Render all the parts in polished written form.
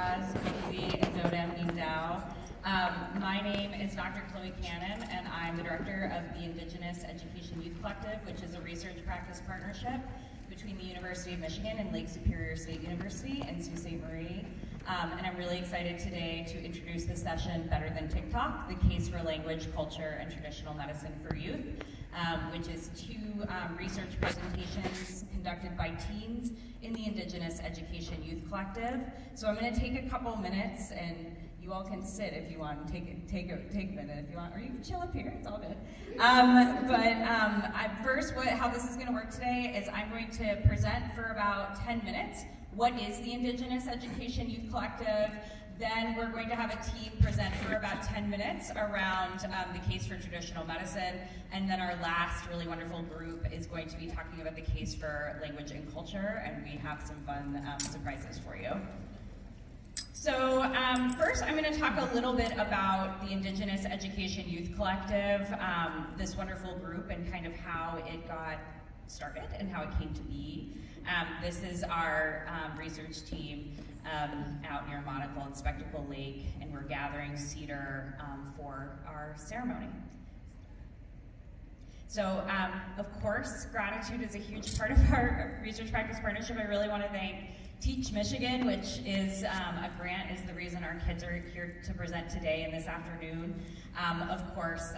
Raz, Maisie, and Dodem Nindao. My name is Dr. Chloe Cannon, and I'm the director of the Indigenous Education Youth Collective, which is a research practice partnership between the University of Michigan and Lake Superior State University and Sault Ste. Marie. And I'm really excited today to introduce the session Better Than TikTok, the case for language, culture, and traditional medicine for youth, which is two research presentations conducted by teens in the Indigenous Education Youth Collective. So I'm going to take a couple minutes, and you all can sit if you want, take a minute if you want, or you can chill up here, it's all good. First, how this is going to work today is I'm going to present for about 10 minutes. What is the Indigenous Education Youth Collective? Then we're going to have a team present for about 10 minutes around the case for traditional medicine. And then our last really wonderful group is going to be talking about the case for language and culture. And we have some fun surprises for you. So first, I'm going to talk a little bit about the Indigenous Education Youth Collective, this wonderful group, and kind of how it got started and how it came to be. This is our research team out near Monocle and Spectacle Lake, and we're gathering cedar for our ceremony. So, of course, gratitude is a huge part of our research practice partnership. I really want to thank Teach Michigan, which is a grant, is the reason our kids are here to present today and this afternoon. Of course,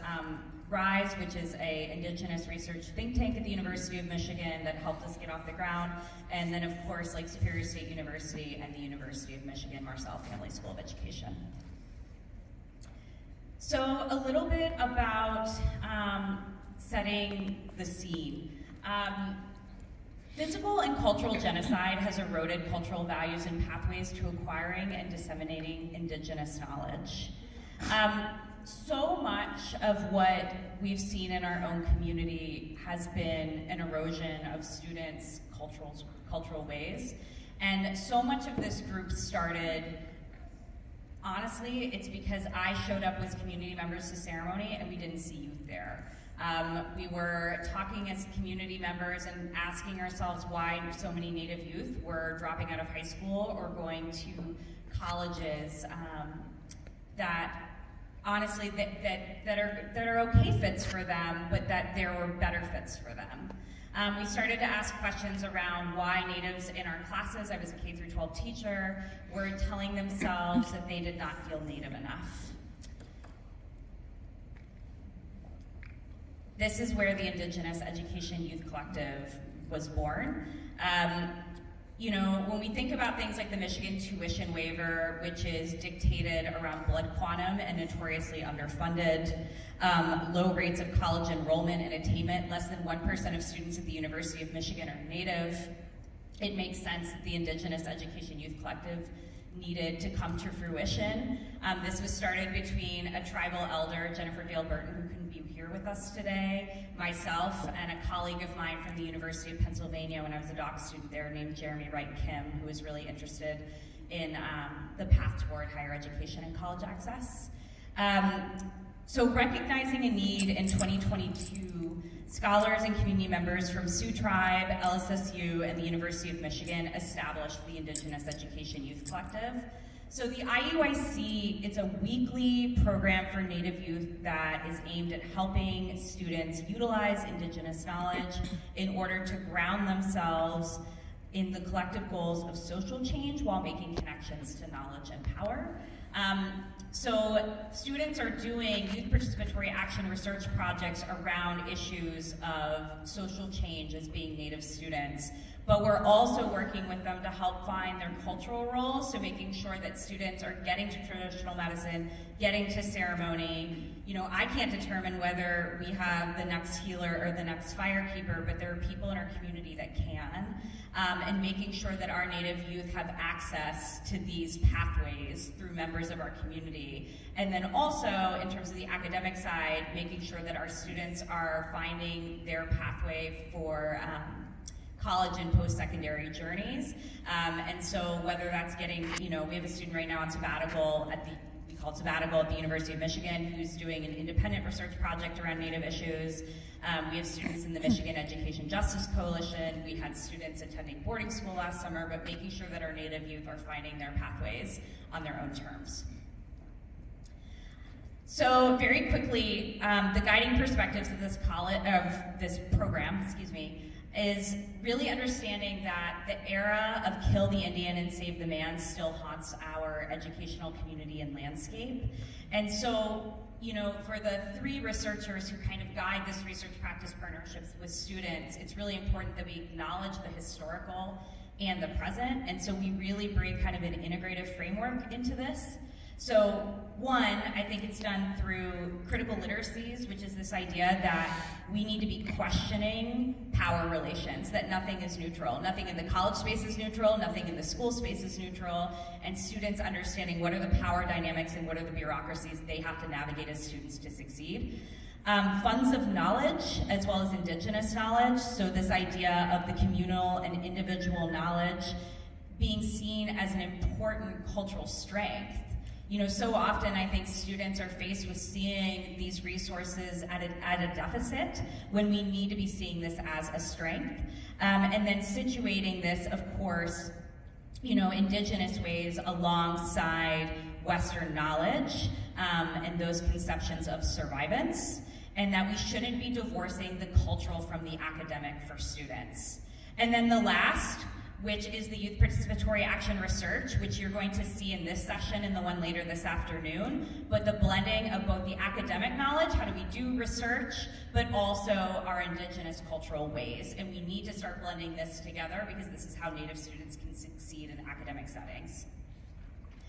RISE, which is an Indigenous research think tank at the University of Michigan that helped us get off the ground. And then, of course, Lake Superior State University and the University of Michigan Marcel Family School of Education. So a little bit about setting the scene. Physical and cultural genocide has eroded cultural values and pathways to acquiring and disseminating Indigenous knowledge. So much of what we've seen in our own community has been an erosion of students' cultural ways. And so much of this group started, honestly, it's because I showed up as community members to ceremony and we didn't see youth there. We were talking as community members and asking ourselves why so many Native youth were dropping out of high school or going to colleges that honestly that are okay fits for them, but that there were better fits for them. We started to ask questions around why Natives in our classes, I was a K-12 teacher, were telling themselves that they did not feel Native enough. This is where the Indigenous Education Youth Collective was born. You know, when we think about things like the Michigan tuition waiver, which is dictated around blood quantum and notoriously underfunded, low rates of college enrollment and attainment, less than 1% of students at the University of Michigan are Native, it makes sense that the Indigenous Education Youth Collective needed to come to fruition. This was started between a tribal elder, Jennifer Dale Burton, who couldn't be here with us today, myself, and a colleague of mine from the University of Pennsylvania when I was a doc student there named Jeremy Wright Kim, who was really interested in the path toward higher education and college access. So recognizing a need in 2022, scholars and community members from Sioux Tribe, LSSU, and the University of Michigan established the Indigenous Education Youth Collective. So the IEYC, it's a weekly program for Native youth that is aimed at helping students utilize Indigenous knowledge in order to ground themselves in the collective goals of social change while making connections to knowledge and power. So students are doing youth participatory action research projects around issues of social change as being Native students, but we're also working with them to help find their cultural roles, so making sure that students are getting to traditional medicine, getting to ceremony. You know, I can't determine whether we have the next healer or the next firekeeper, but there are people in our community that can. And making sure that our Native youth have access to these pathways through members of our community. And then also, in terms of the academic side, making sure that our students are finding their pathway for college and post-secondary journeys. And so whether that's getting, you know, we have a student right now on sabbatical at the called Sabbatical at the University of Michigan, who's doing an independent research project around Native issues. We have students in the Michigan Education Justice Coalition. We had students attending boarding school last summer, but making sure that our Native youth are finding their pathways on their own terms. So very quickly, the guiding perspectives of this program, is really understanding that the era of kill the Indian and save the man still haunts our educational community and landscape. And so, for the 3 researchers who kind of guide this research practice partnerships with students, it's really important that we acknowledge the historical and the present. And so we really bring kind of an integrative framework into this. So one, I think it's done through critical literacies, which is this idea that we need to be questioning power relations, that nothing is neutral. Nothing in the college space is neutral, nothing in the school space is neutral, and students understanding what are the power dynamics and what are the bureaucracies they have to navigate as students to succeed. Funds of knowledge, as well as Indigenous knowledge, so this idea of the communal and individual knowledge being seen as an important cultural strength. So often I think students are faced with seeing these resources at a deficit when we need to be seeing this as a strength. And then situating this, of course, Indigenous ways alongside Western knowledge and those conceptions of survivance, and that we shouldn't be divorcing the cultural from the academic for students. And then the last, which is the Youth Participatory Action Research, which you're going to see in this session and the one later this afternoon, but the blending of both the academic knowledge, how do we do research, but also our Indigenous cultural ways. And we need to start blending this together because this is how Native students can succeed in academic settings.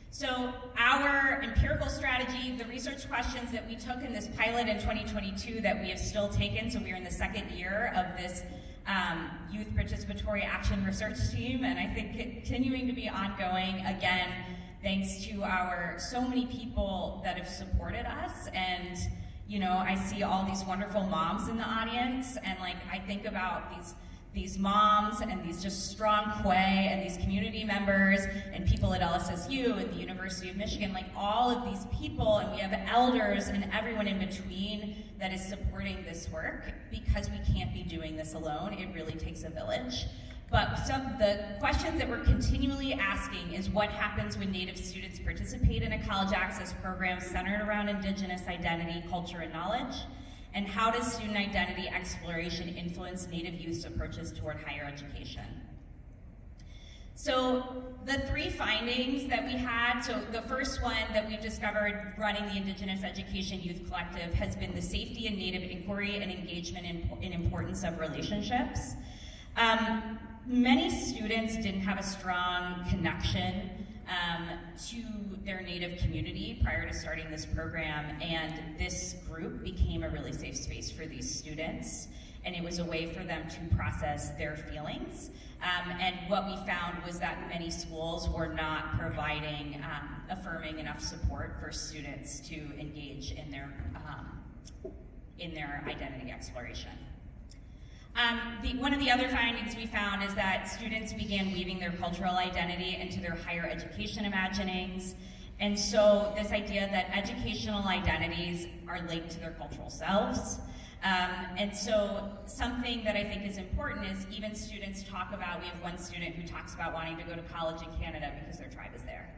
So our empirical strategy, the research questions that we took in this pilot in 2022 that we have still taken, so we are in the 2nd year of this Youth Participatory Action Research Team, and I think continuing to be ongoing, again, thanks to so many people that have supported us. And, I see all these wonderful moms in the audience, and I think about these moms and these just strong Quay and these community members and people at LSSU and the University of Michigan, all of these people, and we have elders and everyone in between that is supporting this work, because we can't be doing this alone. It really takes a village. But the questions that we're continually asking is what happens when Native students participate in a college access program centered around Indigenous identity, culture, and knowledge? And how does student identity exploration influence Native youth's approaches toward higher education? So the 3 findings that we had, so the first one that we've discovered running the Indigenous Education Youth Collective has been the safety and Native inquiry and engagement in importance of relationships. Many students didn't have a strong connection to their Native community prior to starting this program, and this group became a really safe space for these students, and it was a way for them to process their feelings. And what we found was that many schools were not providing affirming enough support for students to engage in their identity exploration. One of the other findings we found is that students began weaving their cultural identity into their higher education imaginings. And so this idea that educational identities are linked to their cultural selves. And so something that I think is important is even students talk about, we have one student who talks about wanting to go to college in Canada because their tribe is there.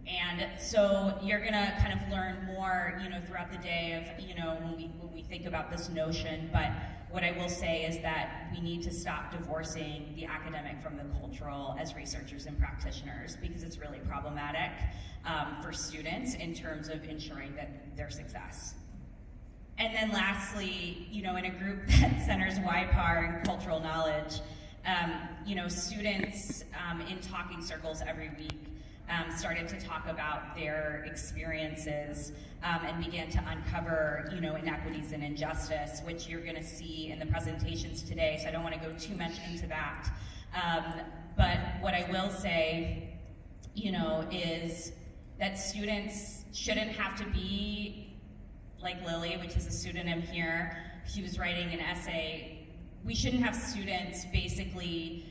And so you're gonna kind of learn more, throughout the day of, when we think about this notion, but what I will say is that we need to stop divorcing the academic from the cultural as researchers and practitioners, because it's really problematic for students in terms of ensuring that their success. And then lastly, in a group that centers YPAR and cultural knowledge, students in talking circles every week started to talk about their experiences and began to uncover, inequities and injustice, which you're going to see in the presentations today, so I don't want to go too much into that. But what I will say, is that students shouldn't have to be like Lily, which is a pseudonym here. She was writing an essay. We shouldn't have students basically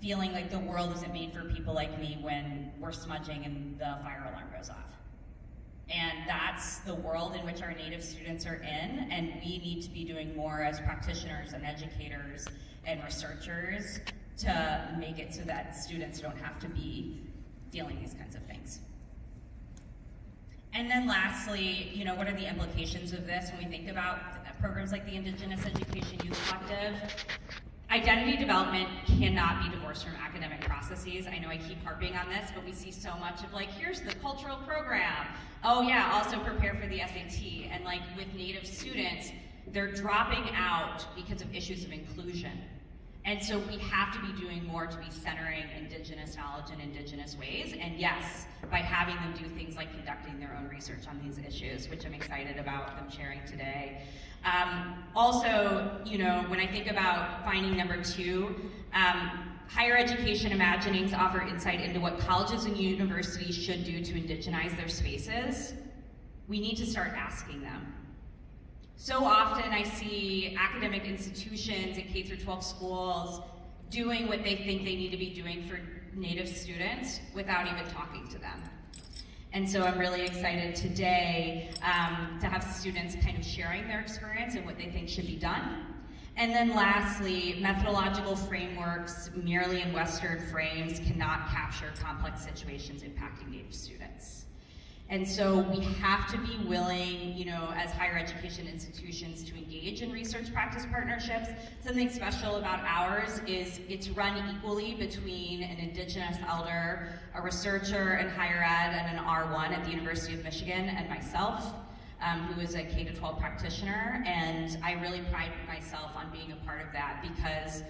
feeling like the world isn't made for people like me when we're smudging and the fire alarm goes off. And that's the world in which our Native students are in, and we need to be doing more as practitioners and educators and researchers to make it so that students don't have to be dealing these kinds of things. And then lastly, you know, what are the implications of this when we think about programs like the Indigenous Education Youth Collective? Identity development cannot be divorced from academic processes. I know I keep harping on this, but we see so much of like, here's the cultural program. Oh yeah, also prepare for the SAT. And like with Native students, they're dropping out because of issues of inclusion. And so we have to be doing more to be centering Indigenous knowledge in Indigenous ways. And yes, by having them do things like conducting their own research on these issues, which I'm excited about them sharing today. Also, you know, when I think about finding number 2, higher education imaginings offer insight into what colleges and universities should do to indigenize their spaces. We need to start asking them. So often I see academic institutions and K-12 schools doing what they think they need to be doing for Native students without even talking to them. And so I'm really excited today to have students kind of sharing their experience and what they think should be done. And then lastly, methodological frameworks merely in Western frames cannot capture complex situations impacting Native students. And so we have to be willing, you know, as higher education institutions to engage in research practice partnerships. Something special about ours is it's run equally between an Indigenous elder, a researcher in higher ed, and an R1 at the University of Michigan, and myself, who is a K-12 practitioner. And I really pride myself on being a part of that because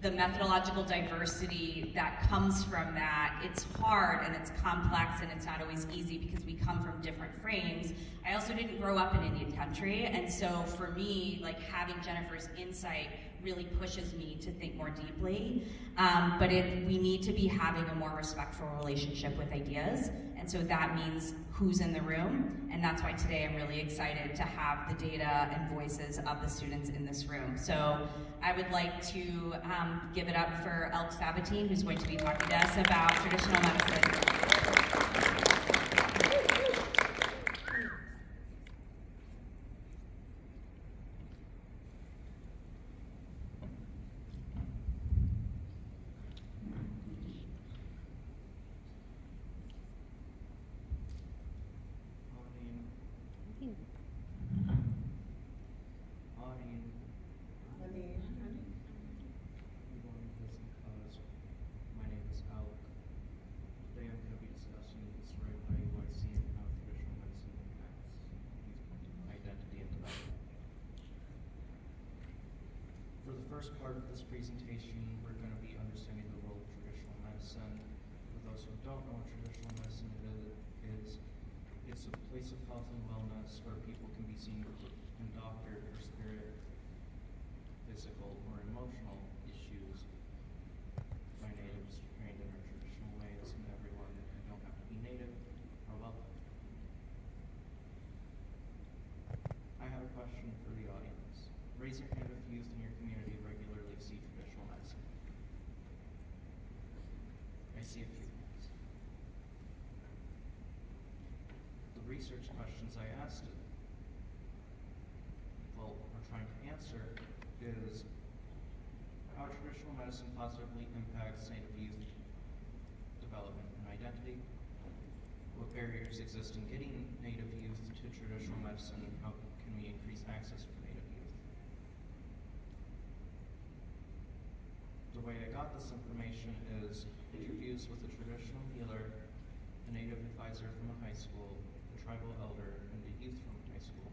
the methodological diversity that comes from that, it's hard and it's complex and it's not always easy because we come from different frames. I also didn't grow up in Indian country, and so for me, like having Jennifer's insight really pushes me to think more deeply. But we need to be having a more respectful relationship with ideas, and so that means who's in the room, and that's why today I'm really excited to have the data and voices of the students in this room. So I would like to give it up for Elk Sabatine, who's going to be talking to us about traditional medicine. My name is Alec. Today I'm going to be discussing the story of IEYC and how traditional medicine impacts youth identity and development. For the first part of this presentation, we're going to be understanding the role of traditional medicine. For those who don't know what traditional medicine is, it's a place of health and wellness where people can be seen and doctored for spirit, physical, or emotional issues by natives trained in our traditional ways, and everyone who don't have to be native are welcome. I have a question for the audience. Raise your hand if youth in your community regularly see traditional medicine. I see a few hands. The research questions I asked, well, we're trying to answer is how traditional medicine positively impacts Native youth development and identity, what barriers exist in getting Native youth to traditional medicine, and how can we increase access for Native youth. The way I got this information is interviews with a traditional healer, a Native advisor from a high school, a tribal elder, and the youth from a high school.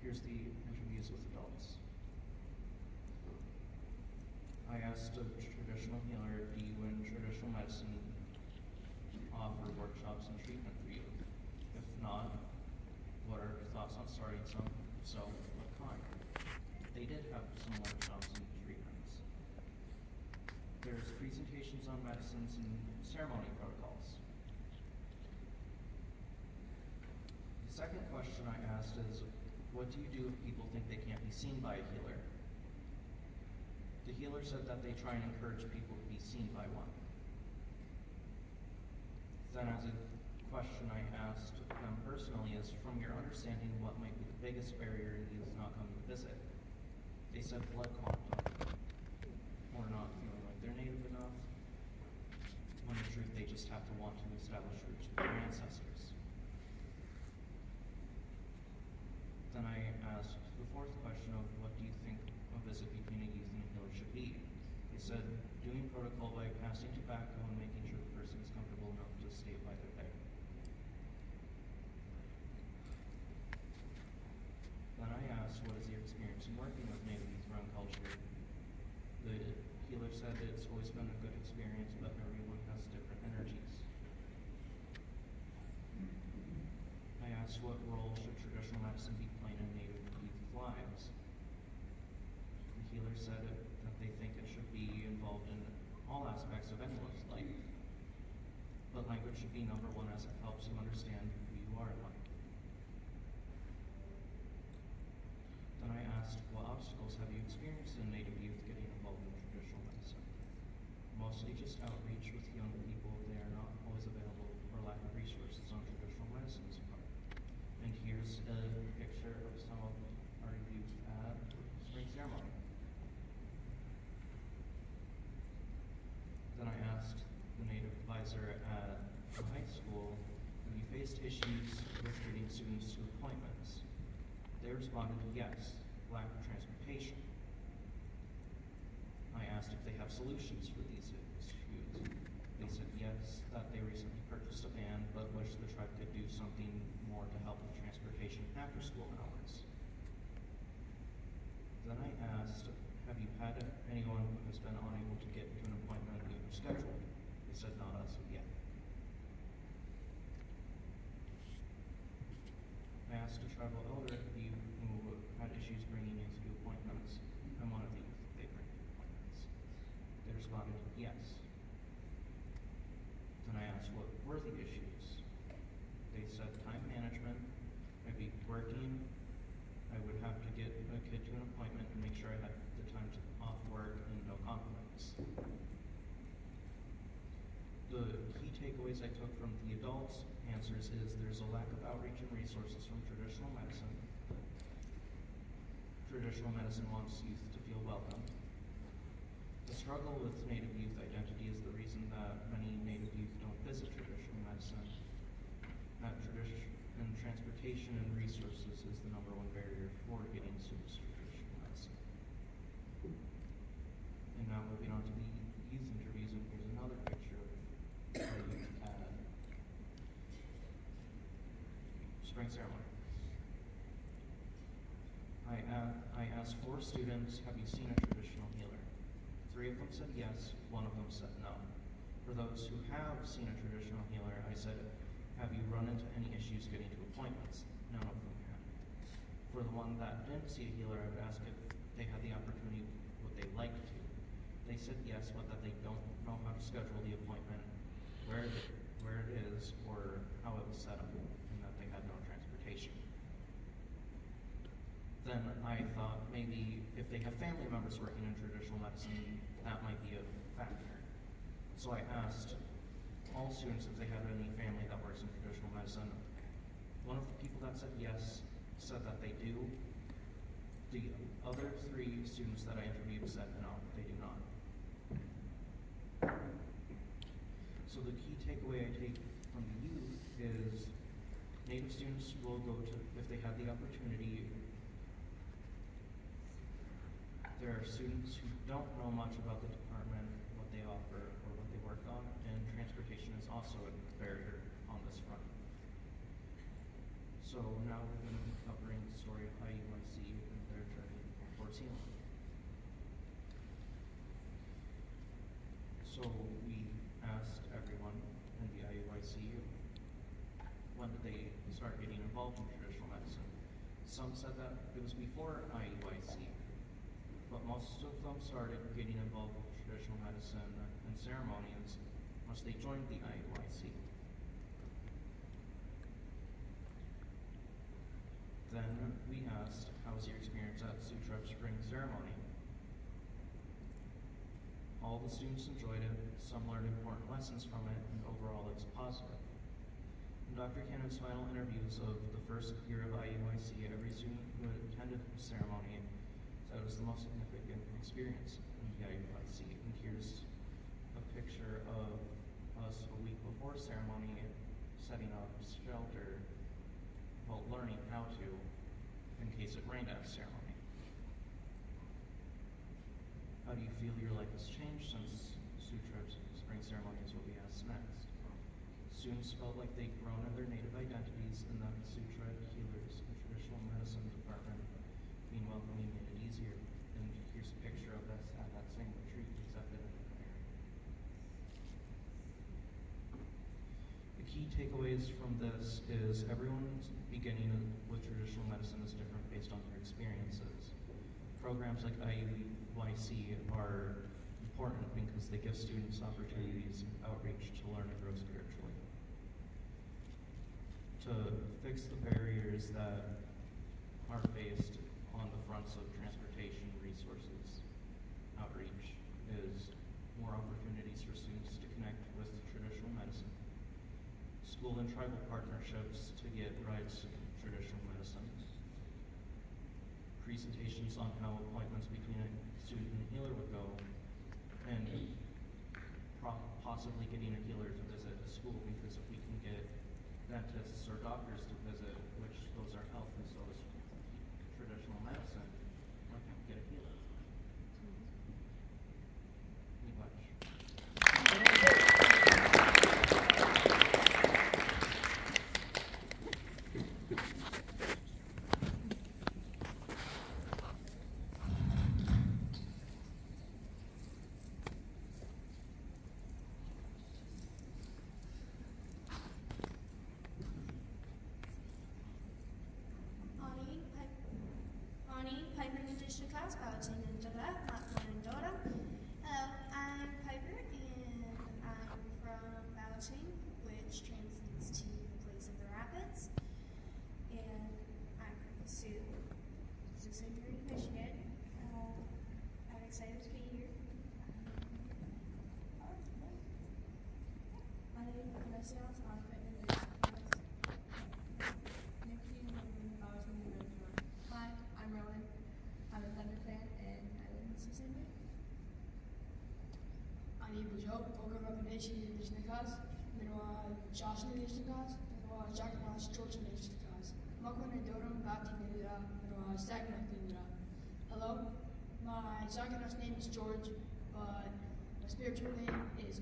Here's the interviews with adults. I asked a traditional healer, do you in traditional medicine offer workshops and treatment for youth? If not, what are your thoughts on starting some? If so, what kind? They did have some workshops and treatments. There's presentations on medicines and ceremony protocols. The second question I asked is, what do you do if people think they can't be seen by a healer? The healer said that they try and encourage people to be seen by one. Then as a question I asked them personally is, from your understanding, what might be the biggest barrier in youth not coming to visit? They said blood quantum, or not feeling like they're Native enough, when in truth they just have to want to establish roots with their ancestors. Then I asked the fourth question of, what do you think a visit between a youth and a healer should be? They said, doing protocol by passing tobacco and making sure the person is comfortable enough to stay by their bed. Then I asked, what is your experience in working with Native youth around culture? The healer said it's always been a good experience, but everyone has different energies. I asked, what role should traditional medicine be playing in Native youth lives? The healer said that they think it should be involved in all aspects of anyone's life, but language should be number one, as it helps you understand who you are in life. Then I asked, what obstacles have you experienced in Native youth getting involved in traditional medicine? Mostly just outreach with young people. They are not always available or lack of resources on traditional medicine's part. And here's a picture of some of our youth at spring ceremony. Then I asked the Native advisor at the high school, have you faced issues with getting students to appointments? They responded, yes, lack of transportation. I asked if they have solutions for these issues. They said yes, that they recently purchased a van, but wish the tribe could do something more to help with transportation after school hours. Then I asked, have you had anyone who has been unable to get to an appointment you have scheduled? They said not as of yet. I asked a tribal elder if you who had issues bringing you to appointments. I'm one of the youth they bring to appointments. They responded, yes. Then I asked, what were the issues? They said time management. I'd be working. I would have to get a kid to an appointment and make sure I had the time to off work and no conflicts. The key takeaways I took from the adults' answers is there's a lack of outreach and resources from traditional medicine. Traditional medicine wants youth to feel welcome. The struggle with Native youth identity is the reason that many Native youth don't visit traditional medicine. That and transportation and resources is the number one barrier for getting students to traditional medicine. And now moving on to the youth interviews, and here's another picture of our youth at spring ceremony. I asked 4 students, have you seen a traditional healer? 3 of them said yes, 1 of them said no. For those who have seen a traditional healer, I said, have you run into any issues getting to appointments? None of them have. For the one that didn't see a healer, I would ask if they had the opportunity, would they like to? They said yes, but that they don't know how to schedule the appointment, where it is, or how it was set up, and that they had no transportation. Then I thought maybe if they have family members working in traditional medicine, that might be a factor. So I asked all students if they had any family that works in traditional medicine. One of the people that said yes said that they do. The other 3 students that I interviewed said no, they do not. So the key takeaway I take from the youth is Native students will go to, if they have the opportunity. There are students who don't know much about the department, what they offer, or what they work on, and transportation is also a barrier on this front. So now we're going to be covering the story of IEYC and their journey towards healing. So we asked everyone in the IEYC, when did they start getting involved in traditional medicine? Some said that it was before IEYC, but most of them started getting involved with traditional medicine and ceremonies once they joined the IEYC. Then we asked, how was your experience at Sioux Tribe Spring Ceremony? All the students enjoyed it, some learned important lessons from it, and overall it's positive. In Dr. Cannon's final interviews of the first year of IEYC, every student who attended the ceremony said it was the most significant experience in the IEYC. And here's a picture of us a week before ceremony, setting up shelter, well, learning how to, in case it rained at ceremony. How do you feel your life has changed since Sutra's spring ceremony is what we asked next? Students felt like they'd grown in their native identities and that the Sutra healers and traditional medicine department being welcoming made it easier. And here's a picture of us at that same retreat, accepted in the prayer. The key takeaways from this is everyone's beginning with traditional medicine is different based on their experiences. Programs like IEYC are important because they give students opportunities of outreach to learn and grow spiritually. To fix the barriers that are faced on the fronts of transportation, resources, outreach, is more opportunities for students to connect with traditional medicine, school and tribal partnerships to get rides to traditional medicine, presentations on how appointments between a student and healer would go, and possibly getting a healer to visit a school, because if we can get dentists or doctors to visit, which those are health and so is traditional medicine, why can't we get a healer? Pretty much. Hello, I'm Piper, and I'm from Bouching, which translates to the place of the rapids. And I'm from Sioux, Missouri, Michigan. I'm excited to be here. My name is Vanessa. I'm from Hi, I'm Rowan. I'm a Thunder fan, and I live in Sioux. אני בג'וב, בוגר רבנשי נשנקז, מנוע ג'וש נשנקז, מנוע ג'ק נש ג'ורג' נשנקז. מקום נדורם באתי נדרה, מנוע סטגנט נדרה. Hello, my Zagan's name is George, but my spiritual name is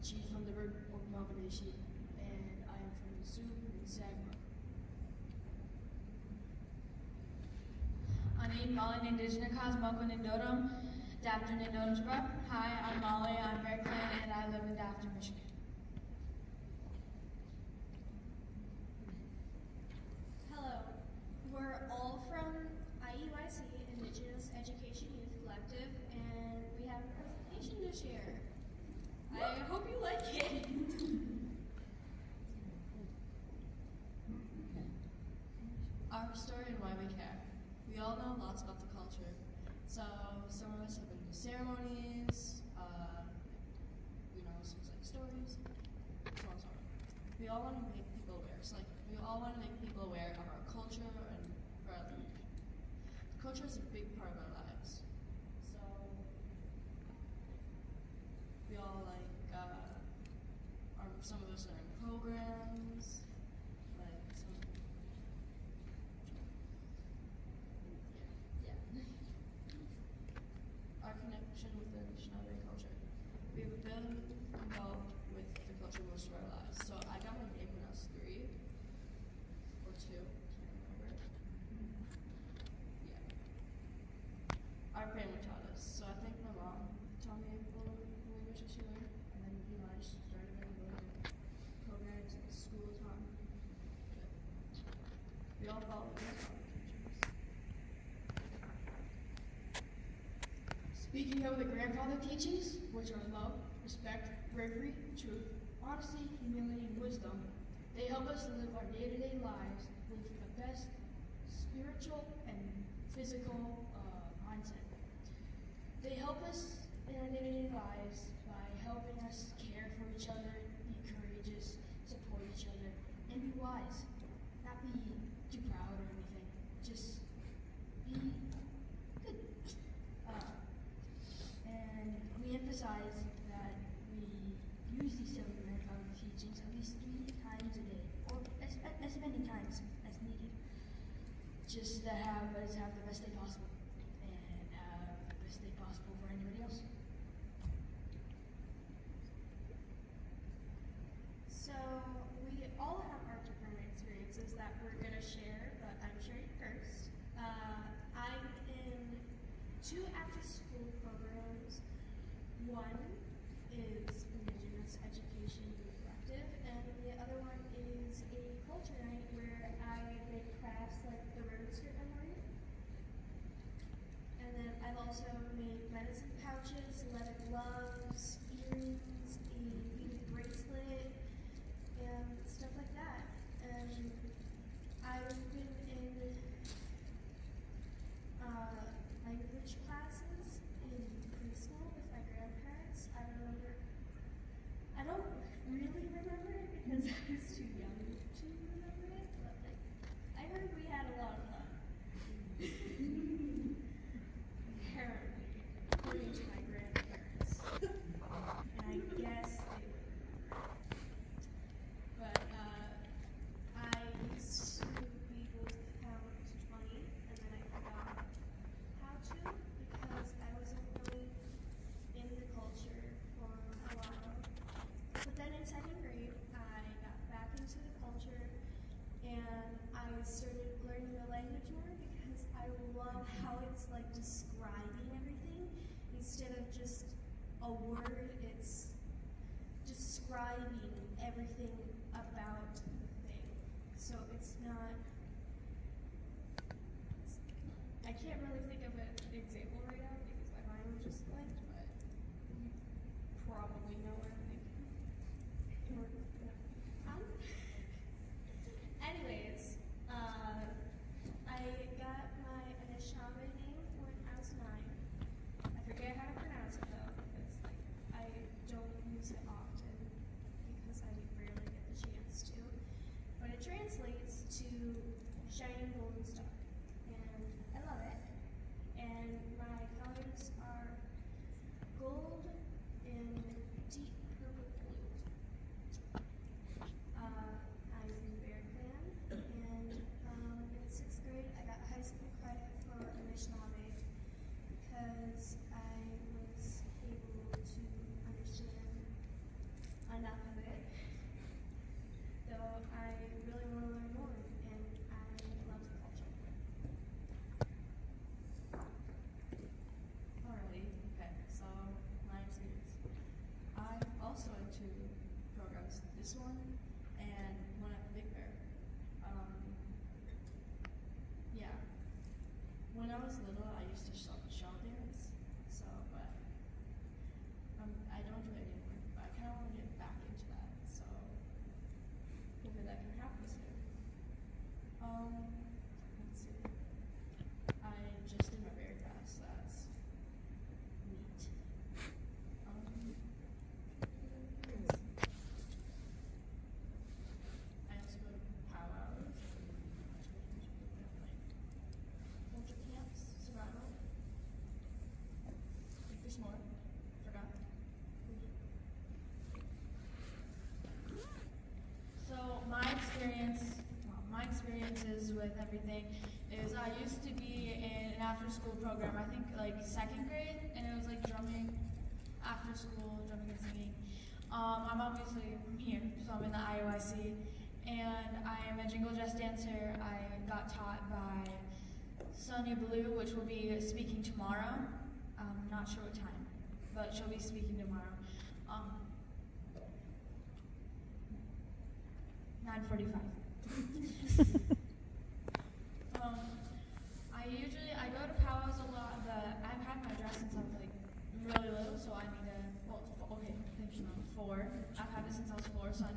Chief Thunderbird of Mabanashi, and I am from the Sioux in Sagma. Ani Malin Indigenous Makon Indorum, Dafton Indomsbrook. Hi, I'm Molly, I'm Bear Clan, and I live in Dafton, Michigan. Hello, we're all from IEYC, Indigenous Education Youth Collective, and we have a presentation to share. I hope you like it. Our story and why we care. We all know lots about the culture. So some of us have been to ceremonies, some like stories, so on and so on. We all want to make people aware. So we all want to make people aware of our culture and for our language. Culture is a big part of our lives. So we all some of us are in programs, our connection with the Anishinaabe culture. We've been involved with the culture most of our lives. So I got my name when I was 3 or 2, can't remember. Yeah. Our family taught us. So I think my mom taught me a little language that she learned, and then I just started going to programs at the school time. We all follow these teachers. Speaking of the grandfather teachings, which are love, respect, bravery, truth, honesty, humility, and wisdom, they help us to live our day-to-day lives with the best spiritual and physical mindset. They help us in our day-to-day lives by helping us care for each other, be courageous, support each other, and be wise, not be too proud or anything. Just be good. And we emphasize that we use these 7 teachings at least 3 times a day, or as many times as needed, just to have us have the best day possible, and have the best day possible for anybody else. So we all have our different experiences that we're going to share, but I'm sharing first. I'm in 2 after-school programs. One is Indigenous Education Youth Collective, and the other one is a culture night where I make crafts like the ribbon skirt I'm wearing. And then I've also made medicine pouches, leather gloves, earrings, a beaded bracelet, and stuff like that. And I've been in language classes in preschool with my grandparents. I don't really remember it because I was too young to remember it, but like, I heard we had a lot of fun. Apparently, according to my grandparents. And I guess they were. But I used to be able to count to 20, and then I forgot how to because I wasn't really in the culture for a while. But then in 2nd grade, I got back into the culture, and I started learning the language more because I love how it's like describing everything instead of just a word. It's describing everything about the thing. So it's not, I can't really think of an example right now because my mind just blanked, but you probably know what I'm thinking. Anyways, I got my Anishinaabe name when I was 9. I forget how to pronounce it though, because like I don't use it often because I rarely get the chance to. But it translates to shining golden star, and I love it. And my colors are gold and deep purple blue. I'm in Bear Clan, and in 6th grade I got high school credit for Anishinaabe because I was able to understand enough of it. Though I really want to learn more, and I love the culture. Alrighty, okay, so my experience. I'm also into programs, this one and one at Big Bear. Yeah. When I was little, I used to shawl dance, so, but I don't do it anymore, but I kind of want to get back into that, so hopefully that can happen soon. Let's see. I just did my berry fast, that's neat. I also go to powwows, culture camps, survival. I think there's more. Forgot. So my experiences with everything is I used to be in an after-school program. I think like 2nd grade, and it was like drumming, after school drumming and singing. I'm obviously from here, so I'm in the IEYC, and I am a jingle dress dancer. I got taught by Sonia Blue, which will be speaking tomorrow. Not sure what time, but she'll be speaking tomorrow. 9:45. I go to powwows a lot, but I've had my dress since I was like really little, so I need to, well, okay, thank you, Mom. 4. I've had it since I was 4, so I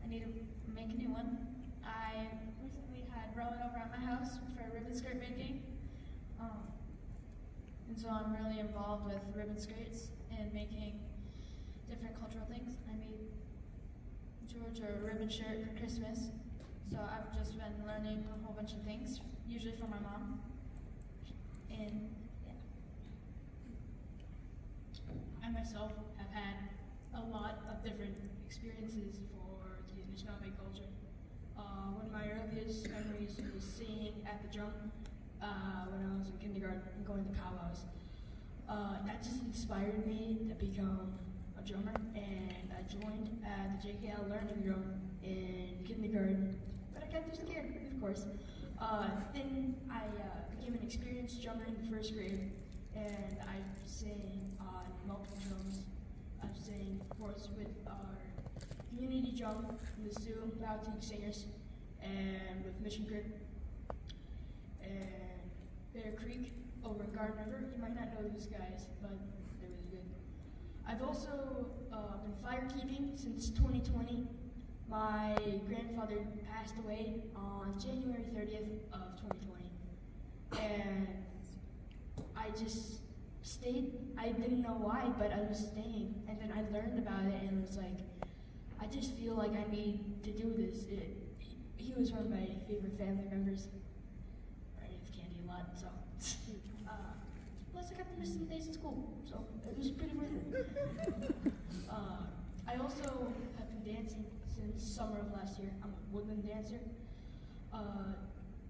need to make a new one. I recently had Rowan over at my house for ribbon skirt making, and so I'm really involved with ribbon skirts and making different cultural things. I made George a ribbon shirt for Christmas. So I've just been learning a whole bunch of things, usually from my mom. And yeah. I myself have had a lot of different experiences for the Anishinaabe culture. One of my earliest memories was singing at the drum when I was in kindergarten and going to powwows. That just inspired me to become a drummer, and I joined at the JKL Learning Drum in kindergarten, but I got too scared, of course. Then I became an experienced drummer in the first grade, and I sang on multiple drums. I sang, of course, with our community drum, the Sioux Boutique Singers, and with Mission Creek, and Bear Creek over in Garden River. You might not know these guys, but they're really good. I've also been firekeeping since 2020. My grandfather passed away on January 30th of 2020, and I just stayed. I didn't know why, but I was staying, and then I learned about it, and it was like, I just feel like I need to do this. He was one of my favorite family members. I ate candy a lot, so. Plus I got to miss some days in school, so it was pretty worth it. I also have been dancing since summer of last year. I'm a woodland dancer.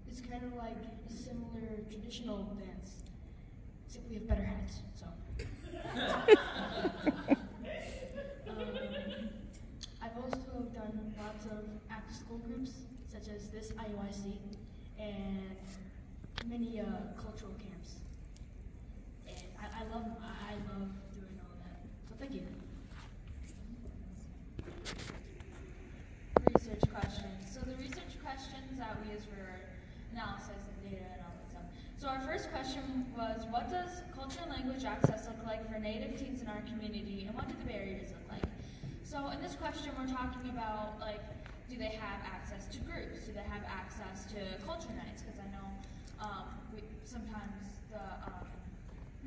It's kind of like a similar traditional dance, except we have better hats, so. I've also done lots of after-school groups, such as this IEYC, and many cultural camps. And I love doing all that. So thank you. Research questions. So the research questions that we use for analysis and data and all that stuff. So our first question was, what does culture and language access look like for Native teens in our community, and what do the barriers look like? So in this question, we're talking about, like, do they have access to groups? Do they have access to culture nights? Because I know sometimes the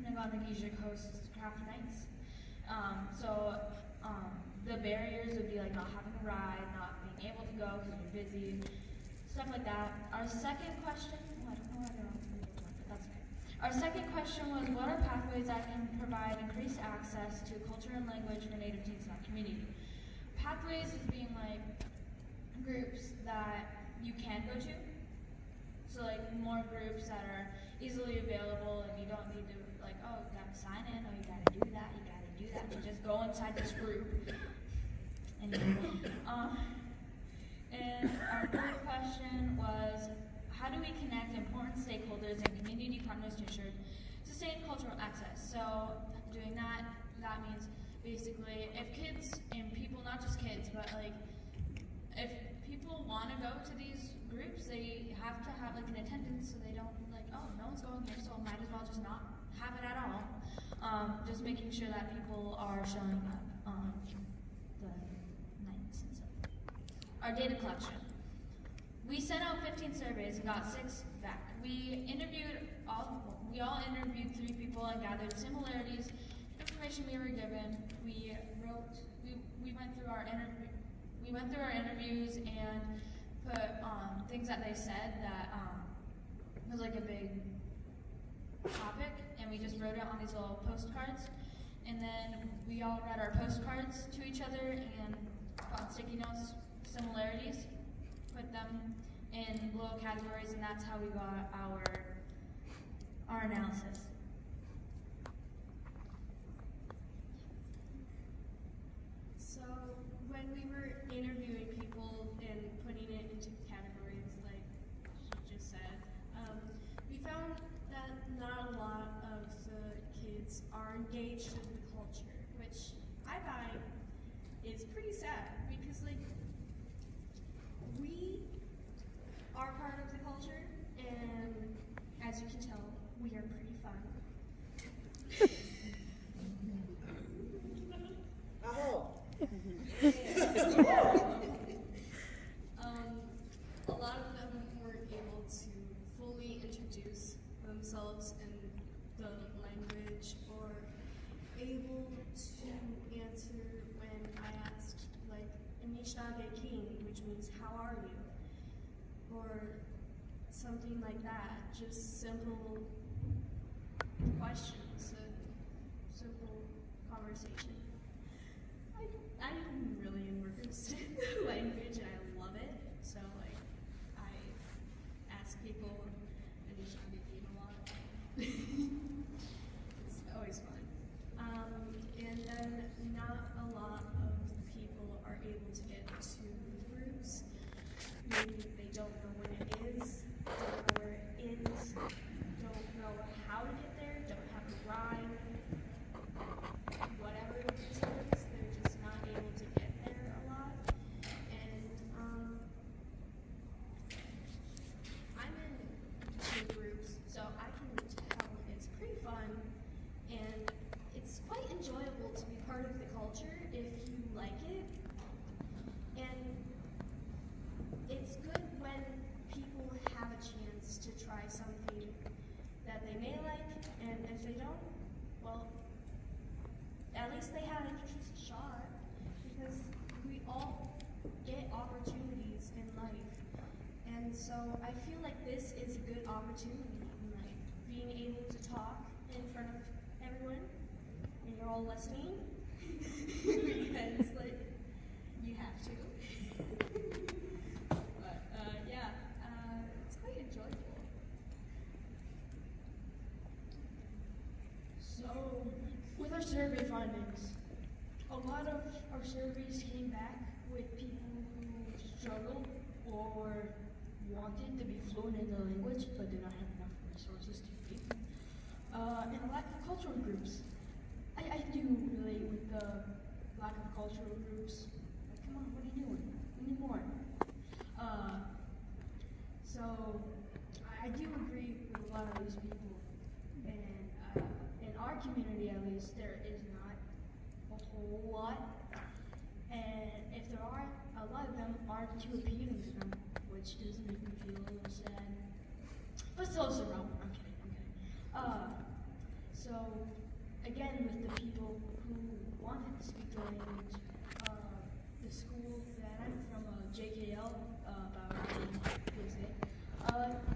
Naganagijic hosts craft nights. The barriers would be like not having a ride, not being able to go because you're busy, stuff like that. Our second question, I don't know why they're on the but that's okay. Our second question was, what are pathways that can provide increased access to culture and language for Native teens in our community? Pathways is being like groups that you can go to. So like more groups that are easily available and you don't need to like, oh, you gotta sign in, or you gotta do that, you gotta do that. You just go inside this group. And our third question was, how do we connect important stakeholders and community partners to ensure sustained cultural access? So doing that means basically if kids and people, not just kids, but like if people want to go to these groups, they have to have like an attendance, so they don't like, oh, no one's going here, so I might as well just not have it at all. Just making sure that people are showing up on the nights and stuff. Our data collection. We sent out 15 surveys and got 6 back. We all interviewed 3 people and gathered similarities, information we were given. We went through our interviews and put things that they said that was like a big topic, and we just wrote it on these little postcards. And then we all read our postcards to each other and on sticky notes, similarities, put them in little categories, and that's how we got our analysis. So when we were interviewing people and putting it into categories like she just said, we found that not a lot of the kids are engaged in the culture, which I find is pretty sad because like we are part of the culture, and as you can tell, we are pretty fun. A lot of them weren't able to fully introduce themselves in the language or able to answer when I asked like Anishinaabe Anishinaabe King, which means how are you? Or something like that. Just simple questions, a simple conversation. I'm really interested in the language and I love it. So like I ask people Anishinaabe King a lot. It's always fun. And then not a lot of people are able to get to the groups. Maybe they don't know when it is, don't know where it is, don't know how to get there, don't have a rhyme, whatever the reason is, they're just not able to get there a lot. And I'm in two groups, so I can tell it's pretty fun, and it's quite enjoyable to be part of the culture if you like it. And it's good when people have a chance to try something that they may like, and if they don't, well, at least they had a shot, because we all get opportunities in life. And so I feel like this is a good opportunity in life, being able to talk in front of everyone, and you're all listening, because like, you have to. But yeah, it's quite enjoyable. So, with our survey findings, a lot of our surveys came back with people who struggled or wanted to be fluent in the language but did not have enough resources to be. And a lack of cultural groups. I do relate with the lack of cultural groups. Like, come on, what are you doing? We need more. So I do agree with a lot of these people. And in our community, at least, there is not a whole lot. And if there are, a lot of them aren't too appealing to them, which does make me feel a little sad. But still, it's a problem. I'm kidding. So, again, with the people who wanted to speak the language, the school that I'm from, JKL, about IEYC,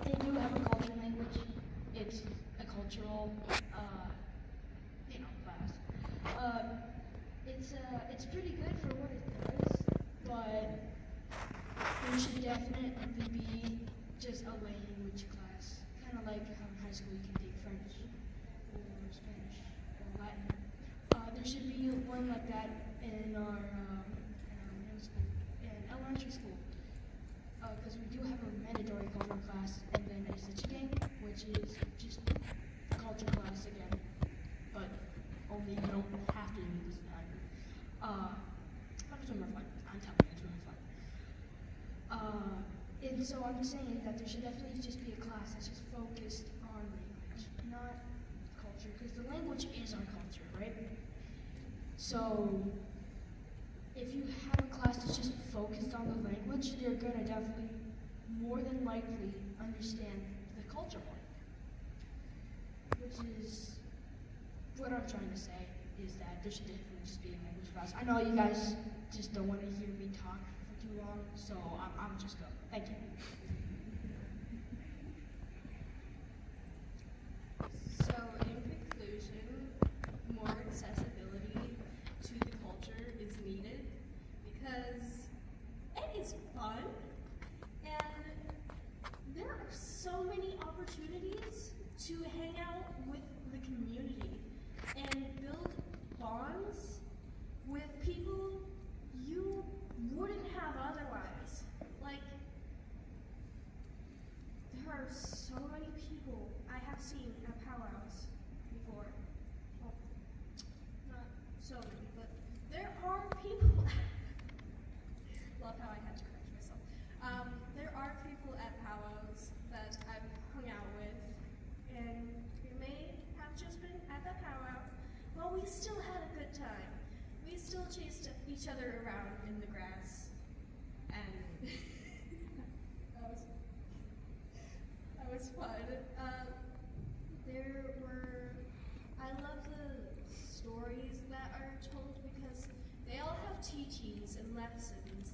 they do have a culture language. It's a cultural, class. It's pretty good for what it does, but there should definitely be just a language class, kind of like how in high school you can take French or Spanish or Latin. There should be one like that in our middle school and elementary school, because we do have a mandatory culture class, and then a Sichigeng, which is just culture class again, but only you don't have to do this time. But it's really fun. I'm telling you, it's really fun. And so I'm saying that there should definitely just be a class that's just focused on language, not culture, because the language is our culture, right? So if you have a class that's just focused on the language, you're gonna definitely, more than likely, understand the culture more. Which is what I'm trying to say, is that there should definitely just be a language class. I know you guys just don't want to hear me talk for too long, so I'm just going. Thank you. So, in conclusion, more accessibility to the culture is needed because it is fun and there are so many opportunities to hang out with the community and build bonds with people you wouldn't have otherwise. Like, there are so many people I have seen at powwows before. Well, not so many, but there are people. Love how I had to correct myself. There are people at powwows that I've hung out with, and we may have just been at the powwow, but we still had a good time. We still chased each other around in the grass, and that was fun. I love the stories that are told because they all have teachings and lessons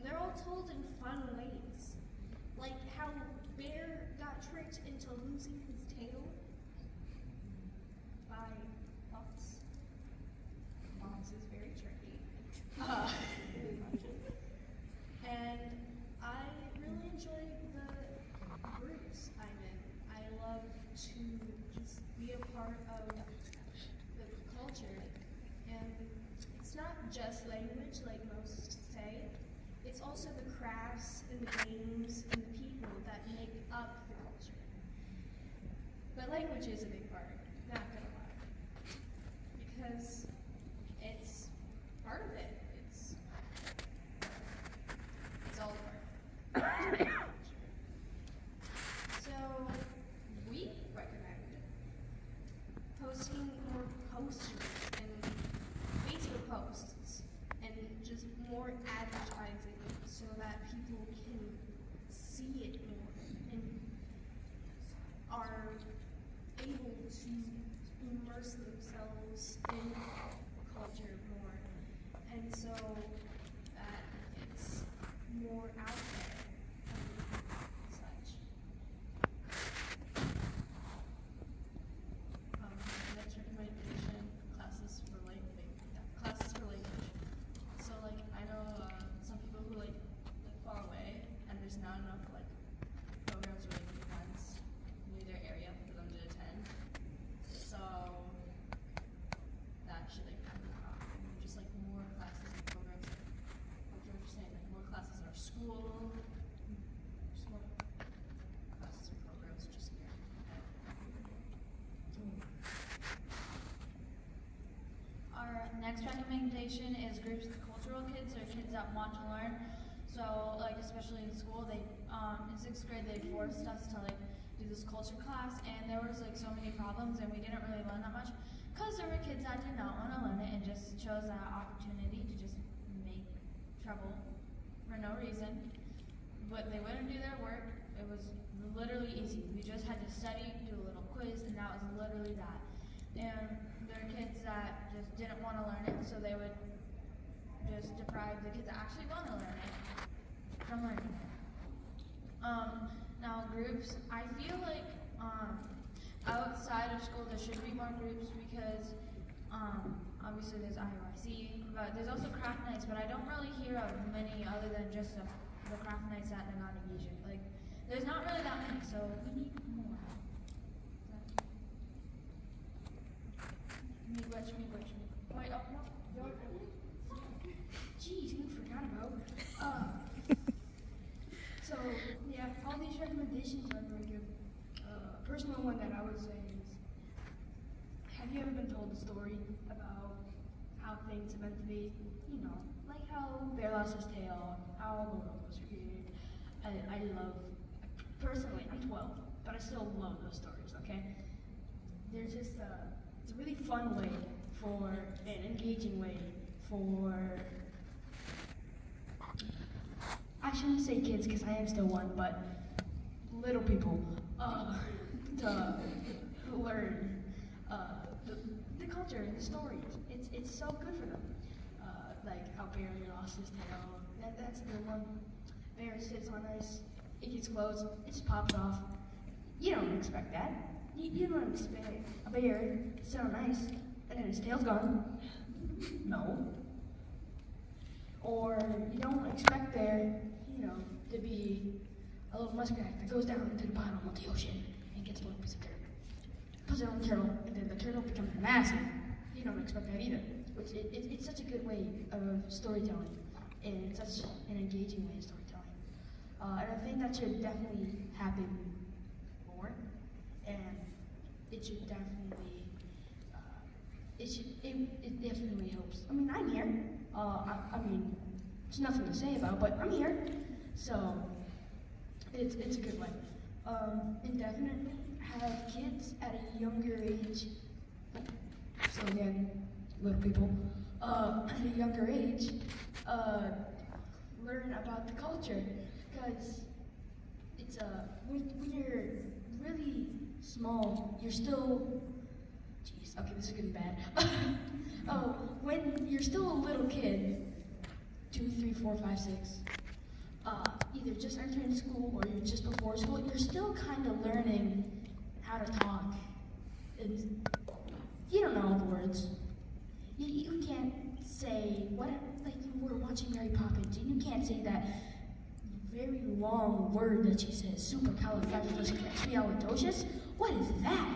they're all told in fun ways. Like how Bear got tricked into losing his tail by Fox. Fox is very tricky. And I really enjoy the groups I'm in. I love to just be a part of the culture. And it's not just language like most say. It's also the crafts and the games and the people that make up the culture. But language is a big part, not gonna lie. Because it's part of it. It's all part of it. So we recommend posting more posters and Facebook posts and just more advertising so that people can see it more and are able to immerse themselves in culture more, and so that it's more out there and such. Next recommendation, classes for language. So like I know some people who live far away, and there's not enough like programs or like events near their area for them to attend. So that should like happen. Just like more classes and programs. Like you were saying, like more classes in our school. Just more classes and programs just here. Our next recommendation is groups of cultural kids, or kids that want to learn. So, like, especially in school, they, in 6th grade, they forced us to, like, do this culture class, and there was, like, so many problems, and we didn't really learn that much, because there were kids that did not want to learn it and just chose that opportunity to just make trouble for no reason. But they wouldn't do their work. It was literally easy. We just had to study, do a little quiz, and that was literally that. And there are kids that just didn't want to learn it, so they would just deprive the kids that actually want to learn it from learning it. Now groups, I feel like outside of school there should be more groups because obviously there's IEYC, but there's also craft nights, but I don't really hear of many other than just the craft nights at Nagano. Like, there's not really that many, so we need more. Me which. Wait, oh, no. Jeez, we forgot about. So, yeah, all these recommendations are very good. Personal one that I would say is, have you ever been told a story about how things are meant to be? You know, like how Bear lost his tail, how the world was created. I love, personally, I'm 12, but I still love those stories, okay? They're just, it's a really fun way for, an engaging way for, I shouldn't say kids because I am still one, but little people to learn the culture and the stories. It's so good for them. Like how Bear lost his tail. That's a good one. Bear sits on ice, it gets close, it just pops off. You don't expect that. You don't expect a bear to sit on ice and then his tail's gone. No. Or you don't expect there, to be a little muskrat that goes down into the bottom of the ocean and gets a little piece of dirt. Puts it on the turtle, and then the turtle becomes massive. You don't expect that either. It's such a good way of storytelling, and it's such an engaging way of storytelling. And I think that should definitely happen more, and it should definitely, it definitely helps. I mean, I'm here. I mean, there's nothing to say about, but I'm here. So, it's a good way. And definitely have kids at a younger age. So again, little people, at a younger age, learn about the culture. Because it's when you're really small, you're still, jeez, okay, this is getting bad. When you're still a little kid, 2, 3, 4, 5, 6, either just entering school or you're just before school, you're still kind of learning how to talk. And you don't know all the words. You can't say, like you were watching Mary Poppins, and you can't say that very long word that she says, supercalifragilisticexpialidocious. What is that?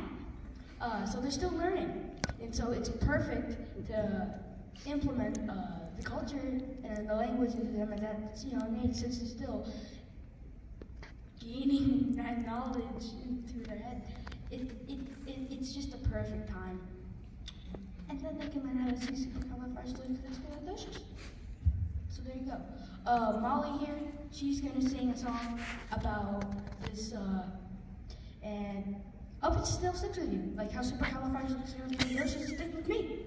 So they're still learning. And so it's perfect to implement the culture and the language into them at that young age, since they're still gaining that knowledge into their head. It's just a perfect time. And then they can learn how to say supercalifragilisticexpialidocious. So there you go. Molly here, she's gonna sing a song about this, and hope it still sticks with you, like how supercalifragilisticexpialidocious sticks with me.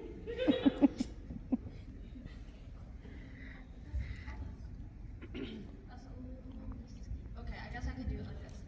Okay, I guess I could do it like this.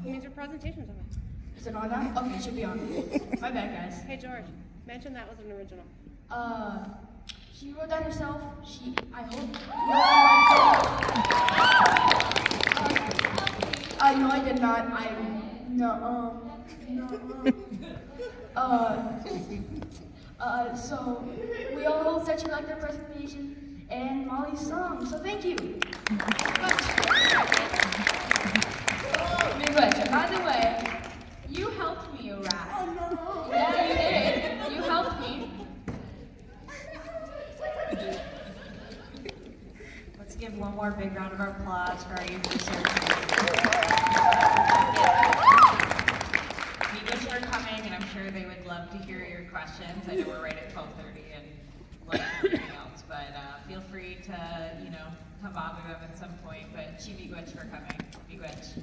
It means your presentation's on. Is it on now? Okay, it should be on. My bad, guys. Hey, George, mention that was an original. She wrote that herself. I hope. No, I did not. So we all hope that you liked our presentation and Molly's song. So thank you. Big question. By the way, you helped me rap. Oh no. Yeah, you did. You helped me. Let's give one more big round of applause for our youth researchers. Thank you for coming, and I'm sure they would love to hear your questions. I know we're right at 12:30 and like everything else, but feel free to, come bother them at some point. But miigwech for coming. Miigwech.